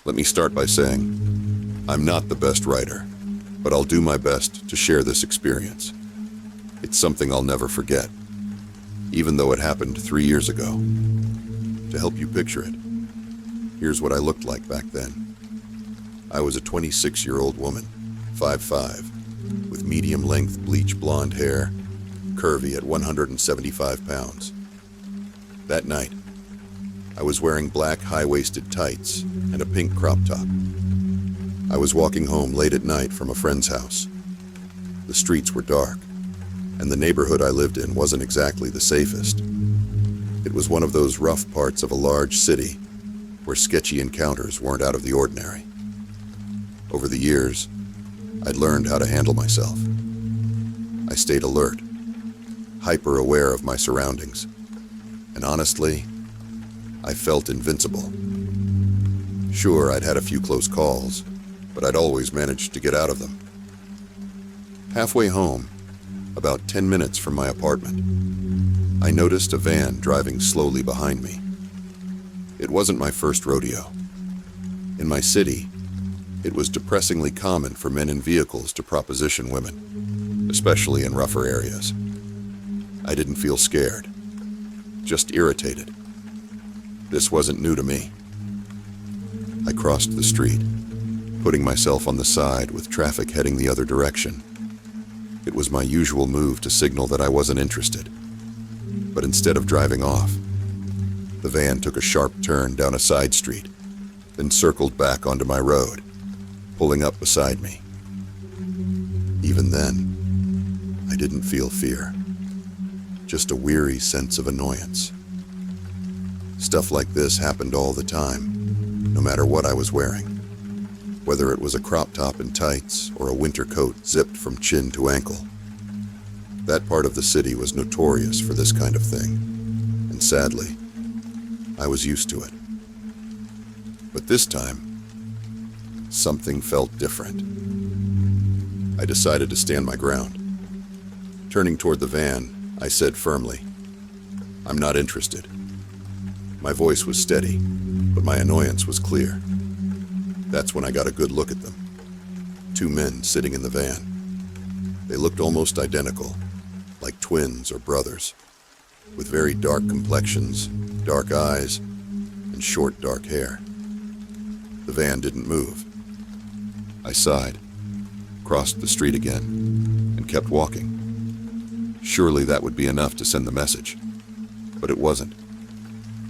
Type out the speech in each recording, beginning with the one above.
Let me start by saying, I'm not the best writer, but I'll do my best to share this experience. It's something I'll never forget, even though it happened 3 years ago. To help you picture it, here's what I looked like back then. I was a 26-year-old woman, 5'5", with medium-length bleach blonde hair, curvy at 175 pounds. That night, I was wearing black high-waisted tights and a pink crop top. I was walking home late at night from a friend's house. The streets were dark, and the neighborhood I lived in wasn't exactly the safest. It was one of those rough parts of a large city where sketchy encounters weren't out of the ordinary. Over the years, I'd learned how to handle myself. I stayed alert, hyper-aware of my surroundings, and honestly, I felt invincible. Sure, I'd had a few close calls, but I'd always managed to get out of them. Halfway home, about 10 minutes from my apartment, I noticed a van driving slowly behind me. It wasn't my first rodeo. In my city, it was depressingly common for men in vehicles to proposition women, especially in rougher areas. I didn't feel scared, just irritated. This wasn't new to me. I crossed the street, putting myself on the side with traffic heading the other direction. It was my usual move to signal that I wasn't interested. But instead of driving off, the van took a sharp turn down a side street, then circled back onto my road, pulling up beside me. Even then, I didn't feel fear, just a weary sense of annoyance. Stuff like this happened all the time, no matter what I was wearing. Whether it was a crop top and tights or a winter coat zipped from chin to ankle. That part of the city was notorious for this kind of thing, and sadly, I was used to it. But this time, something felt different. I decided to stand my ground. Turning toward the van, I said firmly, "I'm not interested." My voice was steady, but my annoyance was clear. That's when I got a good look at them. 2 men sitting in the van. They looked almost identical, like twins or brothers, with very dark complexions, dark eyes, and short dark hair. The van didn't move. I sighed, crossed the street again, and kept walking. Surely that would be enough to send the message, but it wasn't.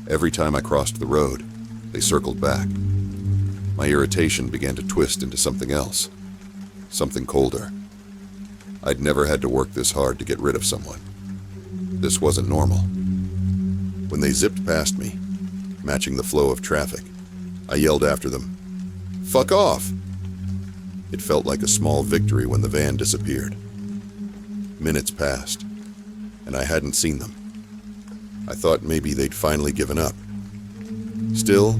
Every time I crossed the road, they circled back. My irritation began to twist into something else, something colder. I'd never had to work this hard to get rid of someone. This wasn't normal. When they zipped past me, matching the flow of traffic, I yelled after them, "Fuck off!" It felt like a small victory when the van disappeared. Minutes passed, and I hadn't seen them. I thought maybe they'd finally given up. Still,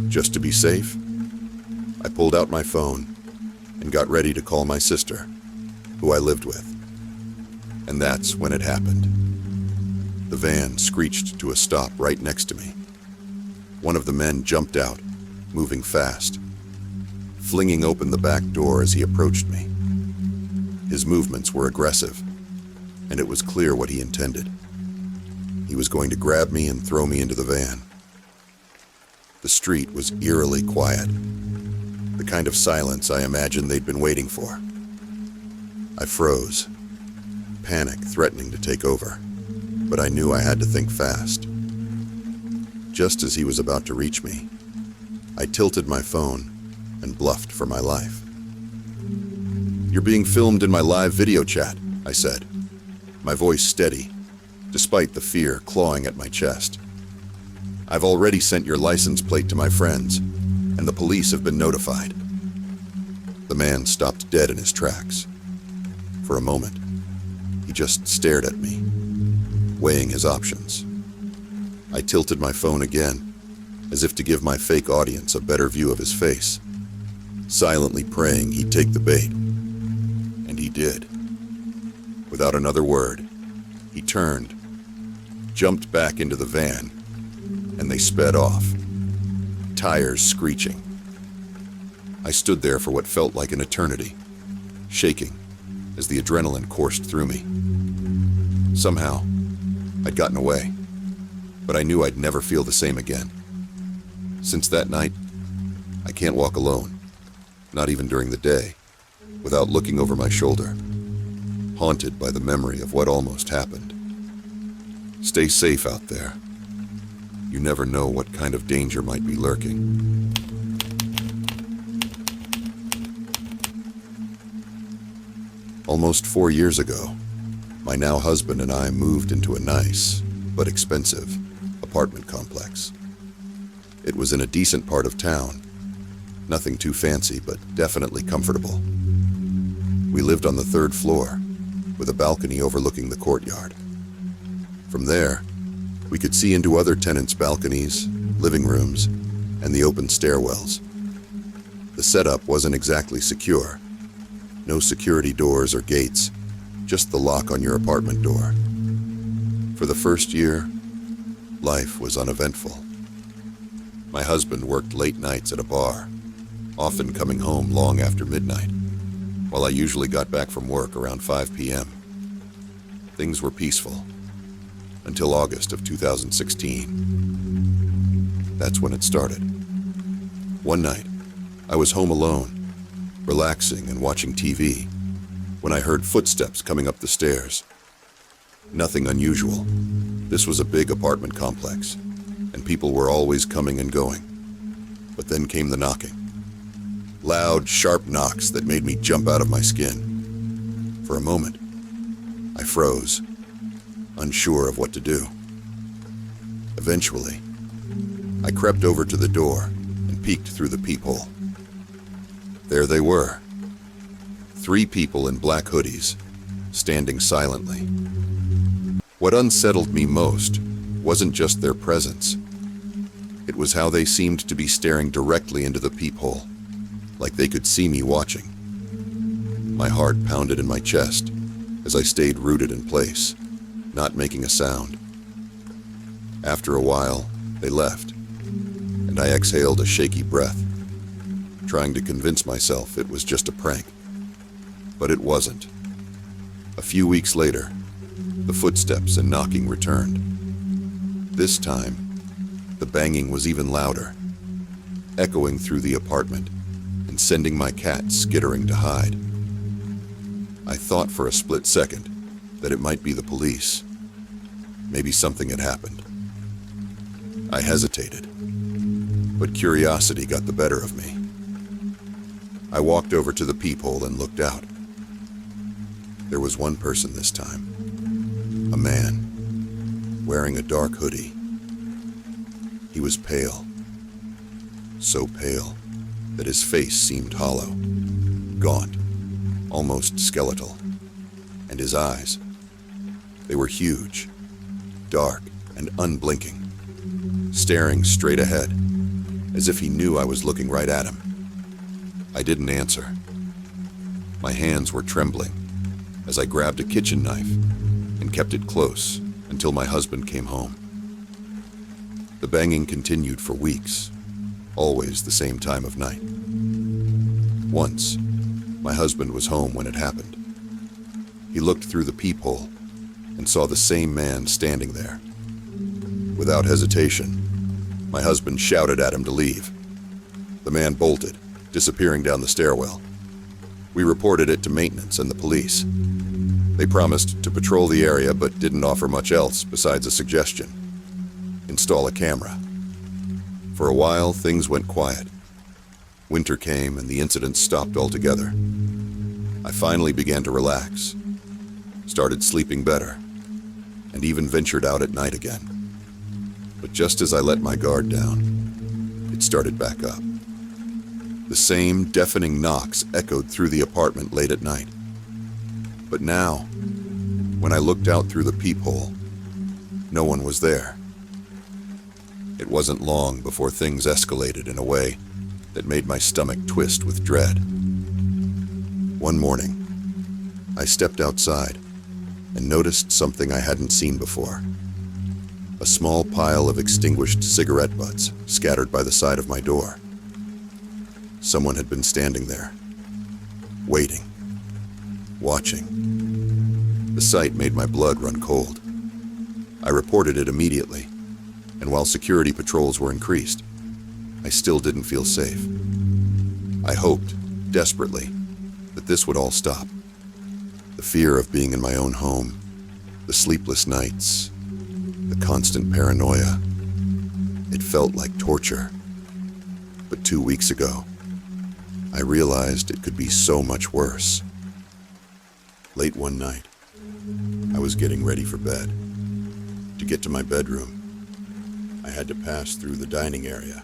just to be safe, I pulled out my phone and got ready to call my sister, who I lived with. And that's when it happened. The van screeched to a stop right next to me. One of the men jumped out, moving fast, flinging open the back door as he approached me. His movements were aggressive, and it was clear what he intended. He was going to grab me and throw me into the van. The street was eerily quiet, the kind of silence I imagined they'd been waiting for. I froze, panic threatening to take over, but I knew I had to think fast. Just as he was about to reach me, I tilted my phone and bluffed for my life. "You're being filmed in my live video chat," I said, my voice steady, despite the fear clawing at my chest. "I've already sent your license plate to my friends, and the police have been notified." The man stopped dead in his tracks. For a moment, he just stared at me, weighing his options. I tilted my phone again, as if to give my fake audience a better view of his face, silently praying he'd take the bait. And he did. Without another word, he turned, jumped back into the van, and they sped off, tires screeching, I stood there for what felt like an eternity, shaking as the adrenaline coursed through me. Somehow, I'd gotten away, but I knew I'd never feel the same again. Since that night, I can't walk alone, not even during the day, without looking over my shoulder, haunted by the memory of what almost happened. Stay safe out there. You never know what kind of danger might be lurking. Almost 4 years ago, my now husband and I moved into a nice, but expensive, apartment complex. It was in a decent part of town. Nothing too fancy, but definitely comfortable. We lived on the 3rd floor, with a balcony overlooking the courtyard. From there, we could see into other tenants' balconies, living rooms, and the open stairwells. The setup wasn't exactly secure. No security doors or gates, just the lock on your apartment door. For the first year, life was uneventful. My husband worked late nights at a bar, often coming home long after midnight, while I usually got back from work around 5 p.m. Things were peaceful, until August of 2016. That's when it started. One night, I was home alone, relaxing and watching TV, when I heard footsteps coming up the stairs. Nothing unusual. This was a big apartment complex, and people were always coming and going. But then came the knocking. Loud, sharp knocks that made me jump out of my skin. For a moment, I froze, unsure of what to do. Eventually, I crept over to the door and peeked through the peephole. There they were. 3 people in black hoodies, standing silently. What unsettled me most wasn't just their presence. It was how they seemed to be staring directly into the peephole, like they could see me watching. My heart pounded in my chest as I stayed rooted in place, not making a sound. After a while, they left, and I exhaled a shaky breath, trying to convince myself it was just a prank. But it wasn't. A few weeks later, the footsteps and knocking returned. This time, the banging was even louder, echoing through the apartment and sending my cat skittering to hide. I thought for a split second that it might be the police. Maybe something had happened. I hesitated, but curiosity got the better of me. I walked over to the peephole and looked out. There was one person this time. A man, wearing a dark hoodie. He was pale. So pale that his face seemed hollow, gaunt, almost skeletal. And his eyes, they were huge, dark and unblinking, staring straight ahead, as if he knew I was looking right at him. I didn't answer. My hands were trembling as I grabbed a kitchen knife and kept it close until my husband came home. The banging continued for weeks, always the same time of night. Once, my husband was home when it happened. He looked through the peephole and saw the same man standing there. Without hesitation, my husband shouted at him to leave. The man bolted, disappearing down the stairwell. We reported it to maintenance and the police. They promised to patrol the area but didn't offer much else besides a suggestion: install a camera. For a while, things went quiet. Winter came and the incident stopped altogether. I finally began to relax, started sleeping better, and even ventured out at night again. But just as I let my guard down, it started back up. The same deafening knocks echoed through the apartment late at night. But now, when I looked out through the peephole, no one was there. It wasn't long before things escalated in a way that made my stomach twist with dread. One morning, I stepped outside and noticed something I hadn't seen before. A small pile of extinguished cigarette butts scattered by the side of my door. Someone had been standing there, waiting, watching. The sight made my blood run cold. I reported it immediately, and while security patrols were increased, I still didn't feel safe. I hoped, desperately, that this would all stop. The fear of being in my own home, the sleepless nights, the constant paranoia. It felt like torture. But 2 weeks ago, I realized it could be so much worse. Late one night, I was getting ready for bed. To get to my bedroom, I had to pass through the dining area,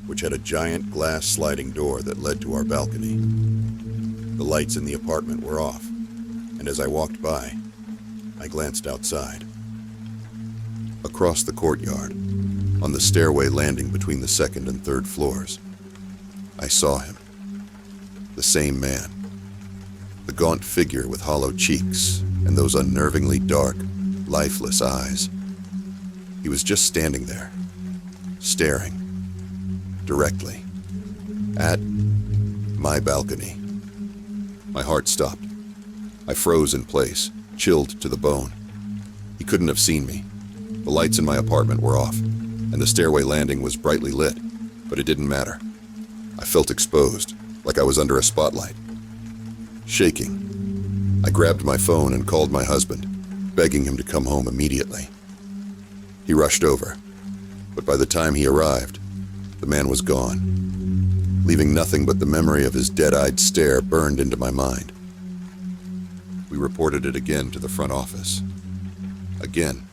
which had a giant glass sliding door that led to our balcony. The lights in the apartment were off, and as I walked by, I glanced outside. Across the courtyard, on the stairway landing between the second and third floors, I saw him. The same man. The gaunt figure with hollow cheeks and those unnervingly dark, lifeless eyes. He was just standing there, staring, directly, at my balcony. My heart stopped. I froze in place, chilled to the bone. He couldn't have seen me. The lights in my apartment were off, and the stairway landing was brightly lit, but it didn't matter. I felt exposed, like I was under a spotlight. Shaking, I grabbed my phone and called my husband, begging him to come home immediately. He rushed over, but by the time he arrived, the man was gone, leaving nothing but the memory of his dead-eyed stare burned into my mind. We reported it again to the front office. Again,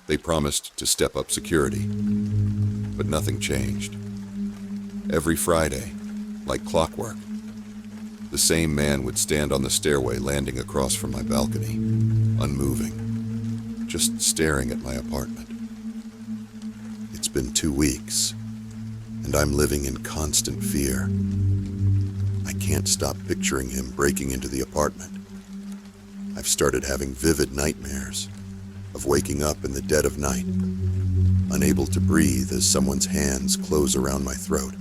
they promised to step up security, but nothing changed. Every Friday, like clockwork, the same man would stand on the stairway landing across from my balcony, unmoving, just staring at my apartment. It's been 2 weeks, and I'm living in constant fear. I can't stop picturing him breaking into the apartment. I've started having vivid nightmares of waking up in the dead of night, unable to breathe as someone's hands close around my throat.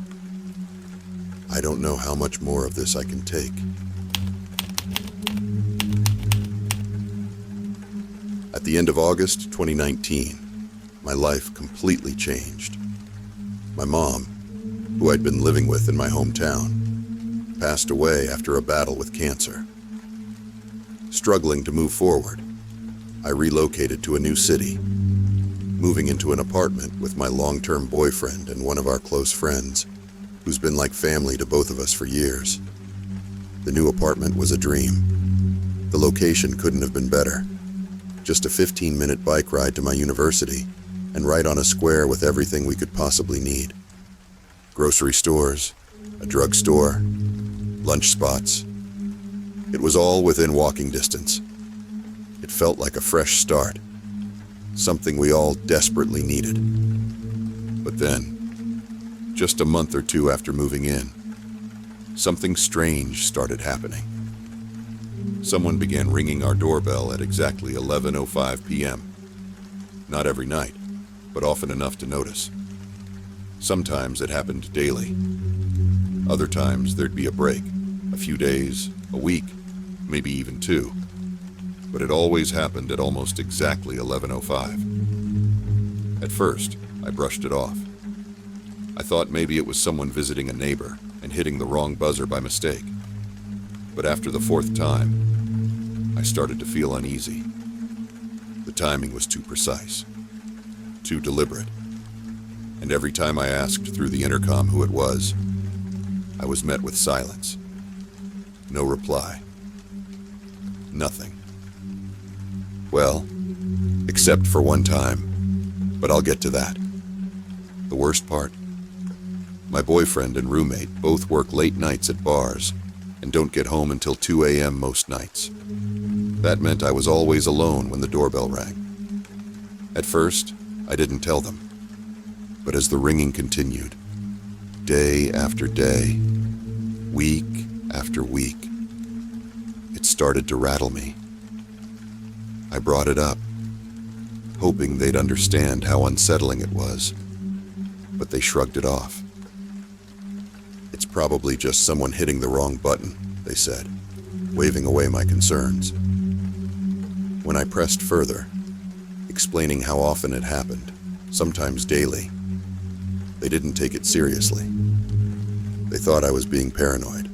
I don't know how much more of this I can take. At the end of August 2019, my life completely changed. My mom, who I'd been living with in my hometown, passed away after a battle with cancer. Struggling to move forward, I relocated to a new city, moving into an apartment with my long-term boyfriend and one of our close friends, who's been like family to both of us for years. The new apartment was a dream. The location couldn't have been better. Just a 15-minute bike ride to my university, and right on a square with everything we could possibly need. Grocery stores, a drugstore, lunch spots. It was all within walking distance. It felt like a fresh start, something we all desperately needed. But then, just a month or two after moving in, something strange started happening. Someone began ringing our doorbell at exactly 11:05 p.m. Not every night, but often enough to notice. Sometimes it happened daily. Other times there'd be a break, a few days, a week, maybe even 2. But it always happened at almost exactly 11:05. At first, I brushed it off. I thought maybe it was someone visiting a neighbor and hitting the wrong buzzer by mistake. But after the 4th time, I started to feel uneasy. The timing was too precise, too deliberate. And every time I asked through the intercom who it was, I was met with silence. No reply. Nothing. Well, except for one time, but I'll get to that. The worst part? My boyfriend and roommate both work late nights at bars and don't get home until 2 a.m. most nights. That meant I was always alone when the doorbell rang. At first, I didn't tell them. But as the ringing continued, day after day, week after week, it started to rattle me. I brought it up, hoping they'd understand how unsettling it was, but they shrugged it off. "It's probably just someone hitting the wrong button," they said, waving away my concerns. When I pressed further, explaining how often it happened, sometimes daily, they didn't take it seriously. They thought I was being paranoid,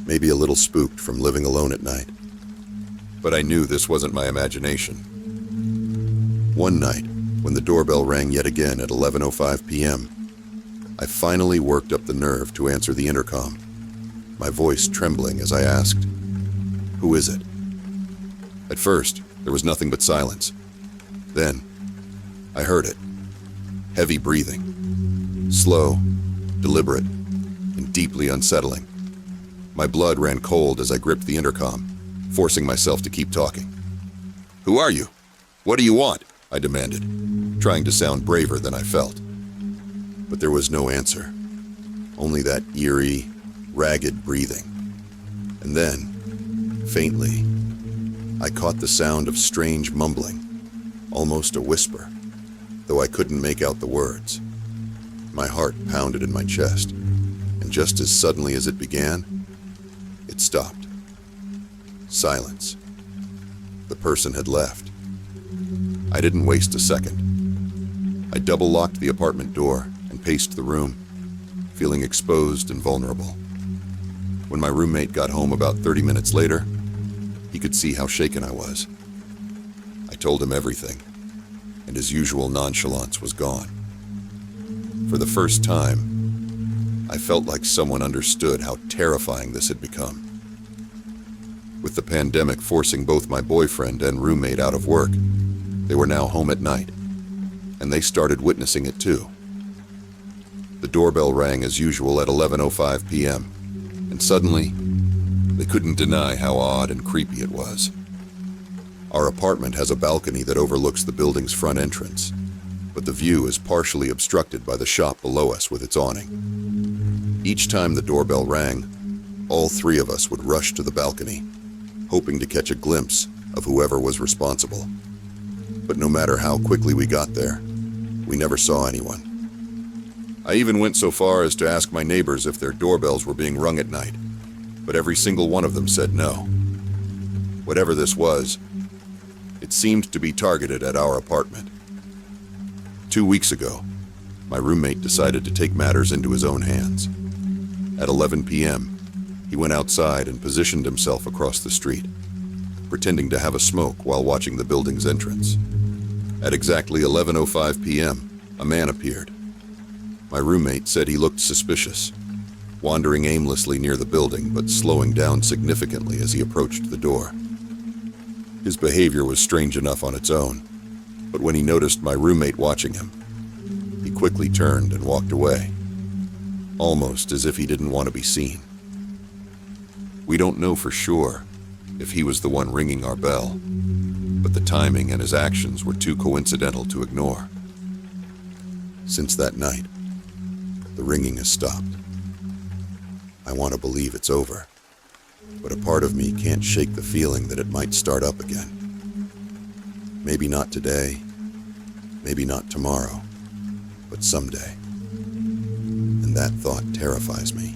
maybe a little spooked from living alone at night. But I knew this wasn't my imagination. One night, when the doorbell rang yet again at 11:05 p.m., I finally worked up the nerve to answer the intercom, my voice trembling as I asked, "Who is it?" At first, there was nothing but silence. Then, I heard it. Heavy breathing. Slow, deliberate, and deeply unsettling. My blood ran cold as I gripped the intercom, forcing myself to keep talking. "Who are you? What do you want?" I demanded, trying to sound braver than I felt. But there was no answer. Only that eerie, ragged breathing. And then, faintly, I caught the sound of strange mumbling, almost a whisper, though I couldn't make out the words. My heart pounded in my chest, and just as suddenly as it began, it stopped. Silence. The person had left. I didn't waste a second. I double-locked the apartment door and paced the room, feeling exposed and vulnerable. When my roommate got home about 30 minutes later, he could see how shaken I was. I told him everything, and his usual nonchalance was gone. For the first time, I felt like someone understood how terrifying this had become. With the pandemic forcing both my boyfriend and roommate out of work, they were now home at night, and they started witnessing it too. The doorbell rang as usual at 11:05 p.m., and suddenly, they couldn't deny how odd and creepy it was. Our apartment has a balcony that overlooks the building's front entrance, but the view is partially obstructed by the shop below us with its awning. Each time the doorbell rang, all three of us would rush to the balcony, hoping to catch a glimpse of whoever was responsible. But no matter how quickly we got there, we never saw anyone. I even went so far as to ask my neighbors if their doorbells were being rung at night, but every single one of them said no. Whatever this was, it seemed to be targeted at our apartment. 2 weeks ago, my roommate decided to take matters into his own hands. At 11 p.m., he went outside and positioned himself across the street, pretending to have a smoke while watching the building's entrance. At exactly 11:05 p.m., a man appeared. My roommate said he looked suspicious, wandering aimlessly near the building but slowing down significantly as he approached the door. His behavior was strange enough on its own, but when he noticed my roommate watching him, he quickly turned and walked away, almost as if he didn't want to be seen. We don't know for sure if he was the one ringing our bell, but the timing and his actions were too coincidental to ignore. Since that night, the ringing has stopped. I want to believe it's over, but a part of me can't shake the feeling that it might start up again. Maybe not today, maybe not tomorrow, but someday. And that thought terrifies me.